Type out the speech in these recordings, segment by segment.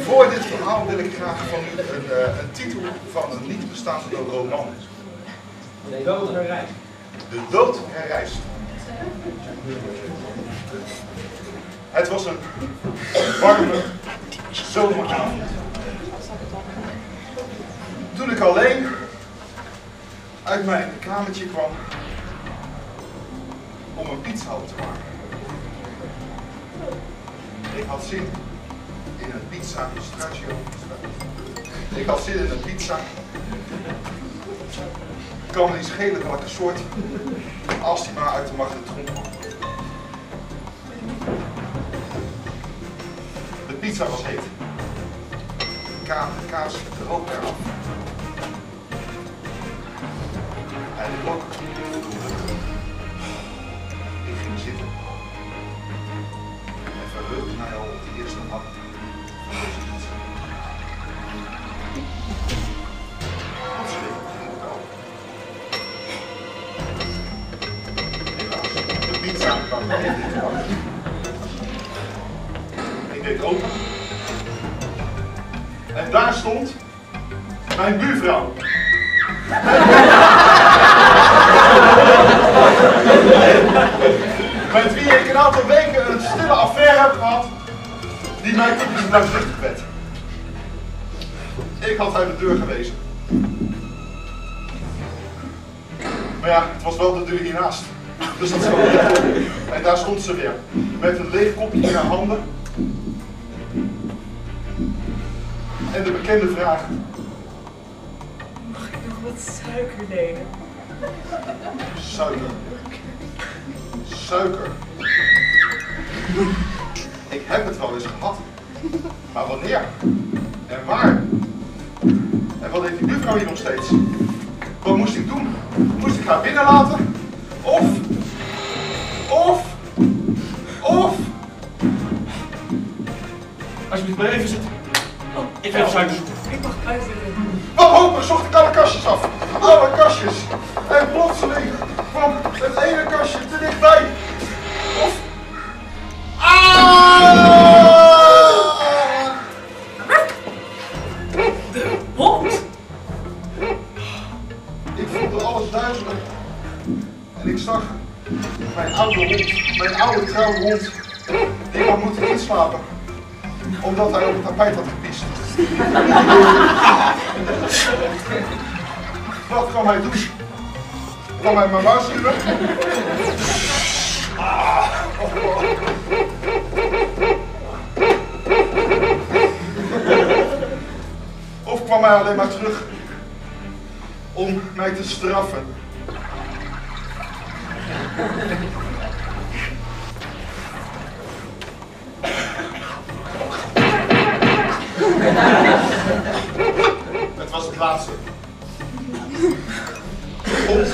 Voor dit verhaal wil ik graag van u een titel van een niet bestaande roman. De dood herrijst. De dood herrijst. Het was een warme zomeravond. Toen ik alleen uit mijn kamertje kwam om een pizza op te maken. Ik had zin in een pizza straccio. Ik had zin in een pizza. Het kan me niet schelen welke soort, als die maar uit de magnetron kwam. De pizza was heet. De kaas droop eraf. En de rook. Ik ging zitten. En verheugde mij al op de eerste hap van deze pizza. Plotseling ging het open. Helaas, de pizza kan ik niet wachten. Ik deed open. En daar stond mijn buurvrouw. Met wie ik een aantal weken een stille affaire heb gehad, die mij typisch luidruchtig werd. Ik had haar de deur gewezen. Maar ja, het was wel de deur hiernaast. Dus dat zou niet doen. En daar stond ze weer, met een leeg kopje in haar handen. En de bekende vraag. Mag ik nog wat suiker nemen? Suiker. Suiker. Ik heb het wel eens gehad. Maar wanneer? En waar? En wat deed die buurvrouw hier nog steeds? Wat moest ik doen? Moest ik haar binnenlaten? Of... Alsjeblieft, blijf even zitten. Ik ga even suiker zoeken. Ik mag uitleggen. Wanhopig zocht ik alle kastjes af. Alle kastjes. En plotseling kwam het ene kastje te dichtbij. Of... De hond! Ik voelde alles duizelen. En ik zag mijn oude hond, mijn oude trouwe hond, die had moeten inslapen. Omdat hij op het tapijt had gepiest. Wat kwam hij doen? Kwam hij mijn waarschuwen? Of kwam hij alleen maar terug om mij te straffen? Het was het laatste. De hond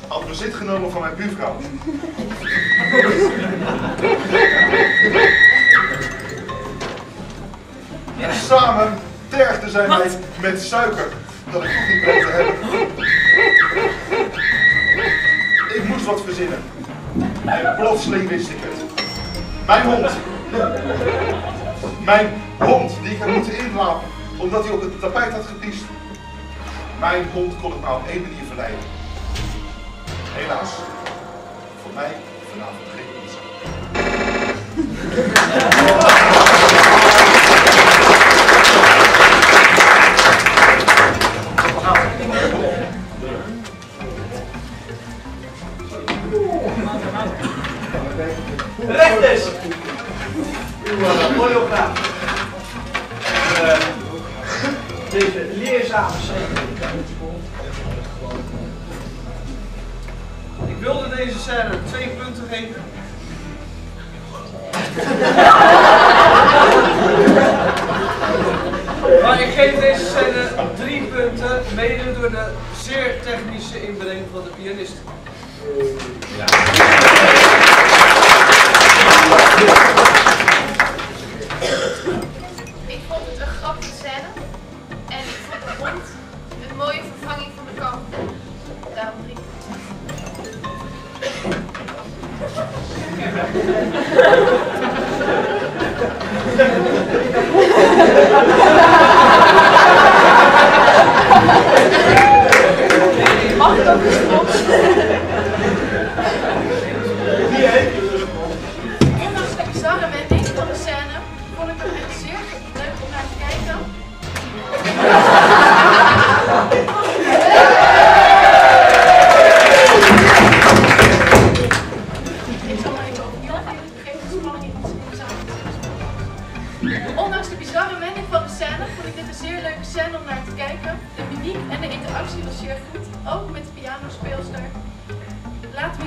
had bezit genomen van mijn buurvrouw. En samen tergden zij mij met suiker, dat ik toch niet bleef te hebben. Ik moest wat verzinnen. En plotseling wist ik het. Mijn hond. Mijn hond die ik had moeten inlapen omdat hij op het tapijt had gepiest. Mijn hond kon het maar op één manier verleiden. Helaas, voor mij vanavond geen pizza. Rechters! Uw choreograaf. Deze leerzame scène. Ik wilde deze scène 2 punten geven. Maar ik geef deze scène 3 punten, mede door de zeer technische inbreng van de pianist. Ja. Ik vond het een grappige scène en ik vond de hond een mooie vervanging van de kat. Daarom 3 punten.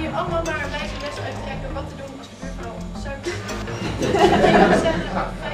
jullie allemaal maar een wijze les uittrekken wat te doen als de buurvrouw suiker. Wat wil je zeggen?